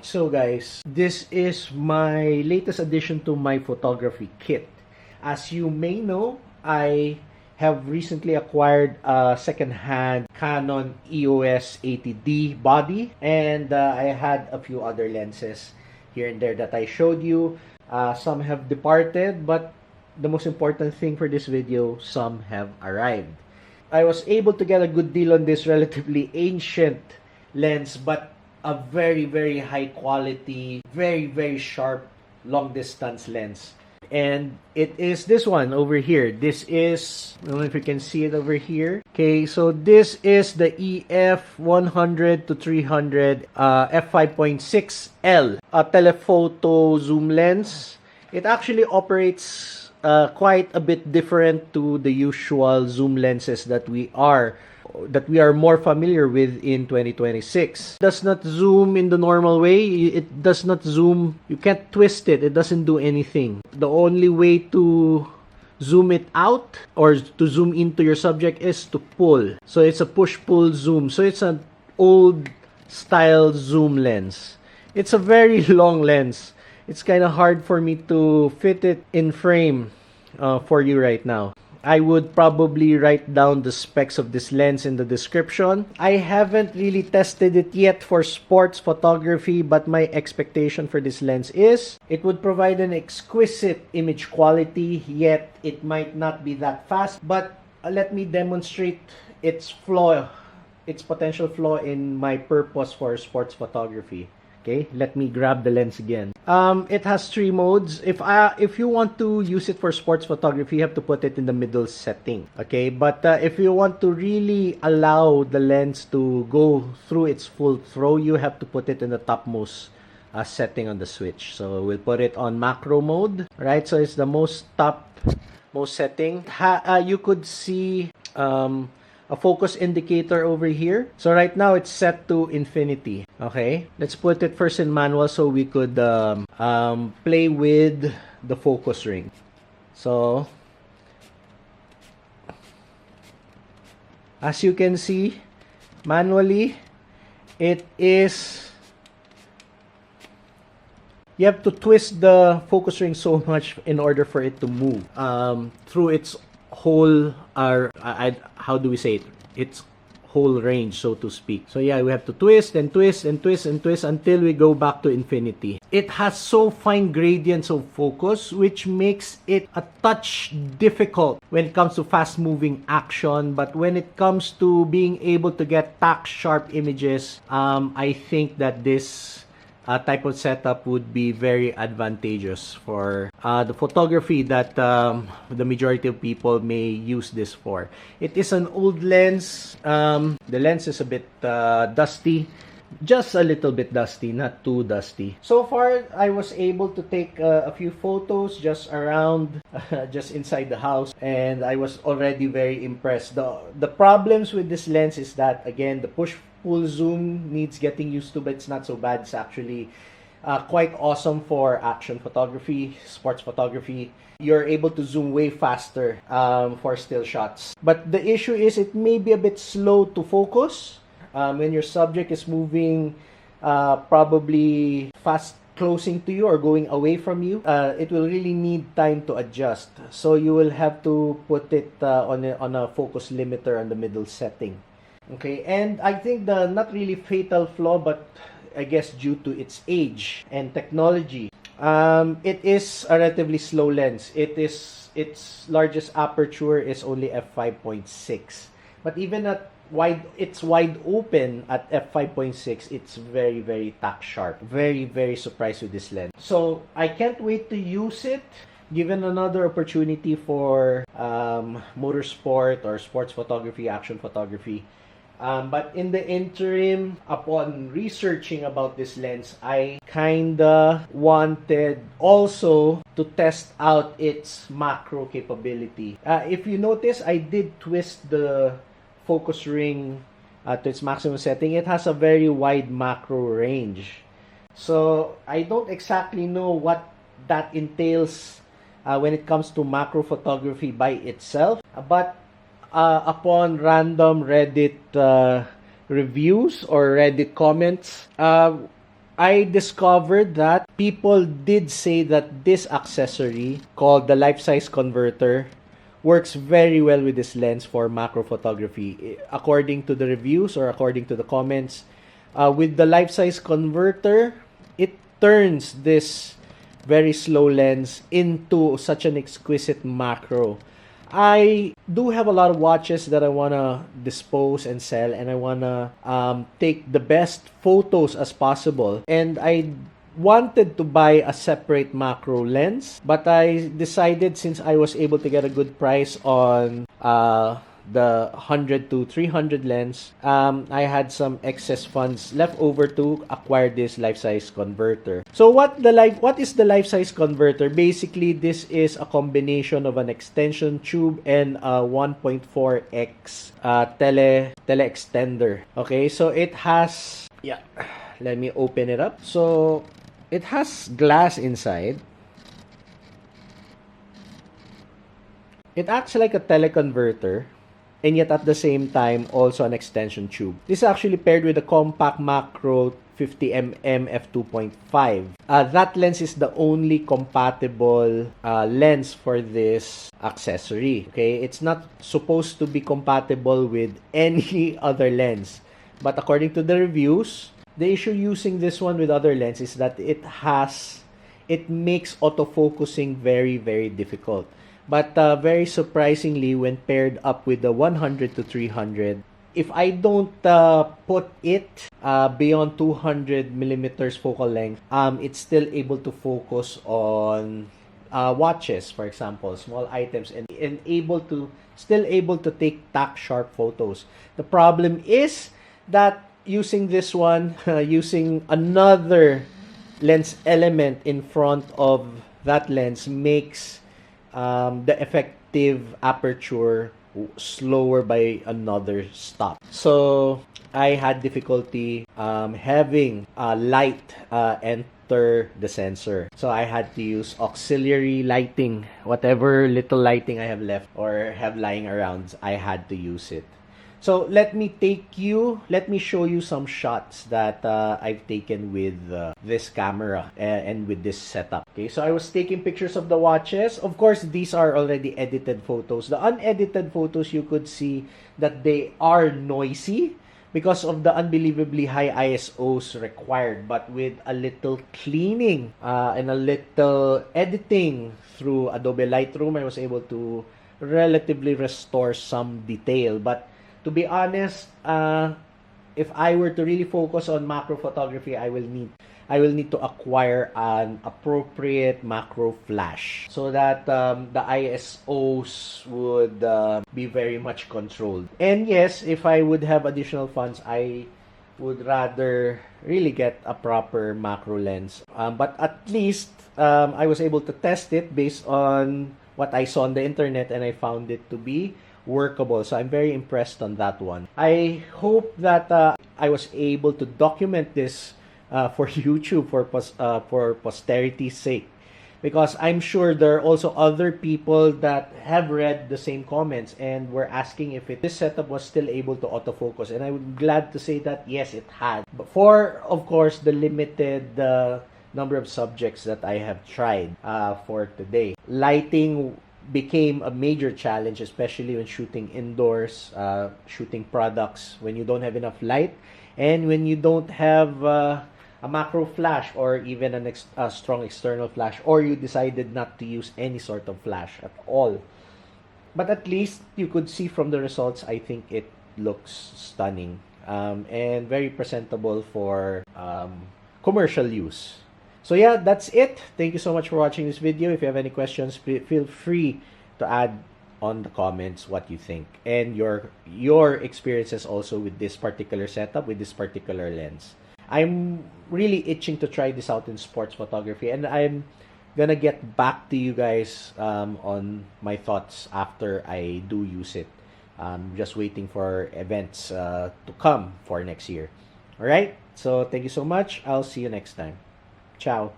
So guys, this is my latest addition to my photography kit. As you may know, I have recently acquired a second-hand Canon EOS 80D body, and I had a few other lenses here and there that I showed you. Some have departed, but the most important thing for this video, some have arrived. I was able to get a good deal on this relatively ancient lens, but a very high quality, very sharp long distance lens. And it is this one over here. This is, I don't know if you can see it over here. Okay, so this is the EF 100 to 300 f5.6L, a telephoto zoom lens. It actually operates quite a bit different to the usual zoom lenses that we are more familiar with in 2026. It does not zoom in the normal way. It does not zoom. You can't twist it. It doesn't do anything. The only way to zoom it out or to zoom into your subject is to pull. So it's a push-pull zoom. So it's an old style zoom lens. It's a very long lens. It's kind of hard for me to fit it in frame for you right now. I would probably write down the specs of this lens in the description. I haven't really tested it yet for sports photography, but my expectation for this lens is it would provide an exquisite image quality, yet it might not be that fast. But let me demonstrate its potential flaw in my purpose for sports photography. Okay, let me grab the lens again. It has 3 modes. If you want to use it for sports photography, you have to put it in the middle setting. Okay, but if you want to really allow the lens to go through its full throw, you have to put it in the topmost setting on the switch. So we'll put it on macro mode. Right, so it's the most setting. You could see a focus indicator over here. So right now it's set to infinity. Okay, let's put it first in manual so we could play with the focus ring. So as you can see, manually it is, you have to twist the focus ring so much in order for it to move through its whole how do we say it? Its whole range, so to speak. So yeah, we have to twist and twist and twist and twist until we go back to infinity. It has so fine gradients of focus, which makes it a touch difficult when it comes to fast moving action. But when it comes to being able to get tack sharp images, I think that this type of setup would be very advantageous for the photography that the majority of people may use this for. It is an old lens. The lens is a bit dusty. Just a little bit dusty, not too dusty. So far, I was able to take a few photos just around, just inside the house, and I was already very impressed. The problems with this lens is that, again, the push-pull zoom needs getting used to, but it's not so bad. It's actually quite awesome for action photography, sports photography. You're able to zoom way faster for still shots. But the issue is it may be a bit slow to focus. When your subject is moving probably fast closing to you or going away from you, it will really need time to adjust. So you will have to put it on a focus limiter on the middle setting. Okay, and I think the not really fatal flaw, but I guess due to its age and technology, it is a relatively slow lens. Its largest aperture is only f5.6, but even at it's wide open at f5.6, it's very tack sharp. Very surprised with this lens. So I can't wait to use it. Given another opportunity for motorsport or sports photography, action photography. But in the interim, upon researching about this lens, I kinda wanted also to test out its macro capability. If you notice, I did twist the focus ring to its maximum setting. It has a very wide macro range. So I don't exactly know what that entails when it comes to macro photography by itself. But upon random Reddit reviews or Reddit comments, I discovered that people did say that this accessory called the life size converter works very well with this lens for macro photography. According to the reviews or according to the comments, with the life size converter, it turns this very slow lens into such an exquisite macro. I do have a lot of watches that I want to dispose and sell, and I want to take the best photos as possible. And I wanted to buy a separate macro lens, but I decided, since I was able to get a good price on the 100 to 300 lens, I had some excess funds left over to acquire this life size converter. So what is the life size converter? Basically, this is a combination of an extension tube and a 1.4x tele extender. Okay, so it has, yeah, let me open it up. So it has glass inside. It acts like a teleconverter, and yet at the same time also an extension tube. This is actually paired with a compact macro 50mm f2.5. That lens is the only compatible lens for this accessory. Okay, it's not supposed to be compatible with any other lens, but according to the reviews, the issue using this one with other lenses is that it makes autofocusing very, very difficult. But very surprisingly, when paired up with the 100 to 300, if I don't put it beyond 200 millimeters focal length, it's still able to focus on watches, for example, small items, and still able to take tack sharp photos. The problem is that using this one, using another lens element in front of that lens makes the effective aperture slower by another stop. So I had difficulty having light enter the sensor. So I had to use auxiliary lighting. Whatever little lighting I have left or have lying around, I had to use it. So let me show you some shots that I've taken with this camera and with this setup. Okay, so I was taking pictures of the watches. Of course, these are already edited photos. The unedited photos, you could see that they are noisy because of the unbelievably high ISOs required. But with a little cleaning and a little editing through Adobe Lightroom, I was able to relatively restore some detail. But to be honest, if I were to really focus on macro photography, I will need to acquire an appropriate macro flash so that the ISOs would be very much controlled. And yes, if I would have additional funds, I would rather really get a proper macro lens. But at least I was able to test it based on what I saw on the internet, and I found it to be workable. So I'm very impressed on that one. I hope that I was able to document this for YouTube for posterity's sake, because I'm sure there are also other people that have read the same comments and were asking if this setup was still able to autofocus, and I'm glad to say that yes, it had. But for, of course, the limited number of subjects that I have tried for today, lighting became a major challenge, especially when shooting indoors, shooting products, when you don't have enough light, and when you don't have a macro flash or even a strong external flash, or you decided not to use any sort of flash at all. But at least you could see from the results, I think it looks stunning and very presentable for commercial use. So yeah, that's it. Thank you so much for watching this video. If you have any questions, feel free to add on the comments what you think and your experiences also with this particular setup, with this particular lens. I'm really itching to try this out in sports photography, and I'm gonna get back to you guys on my thoughts after I do use it. Just waiting for events to come for next year. All right, so thank you so much. I'll see you next time. Ciao.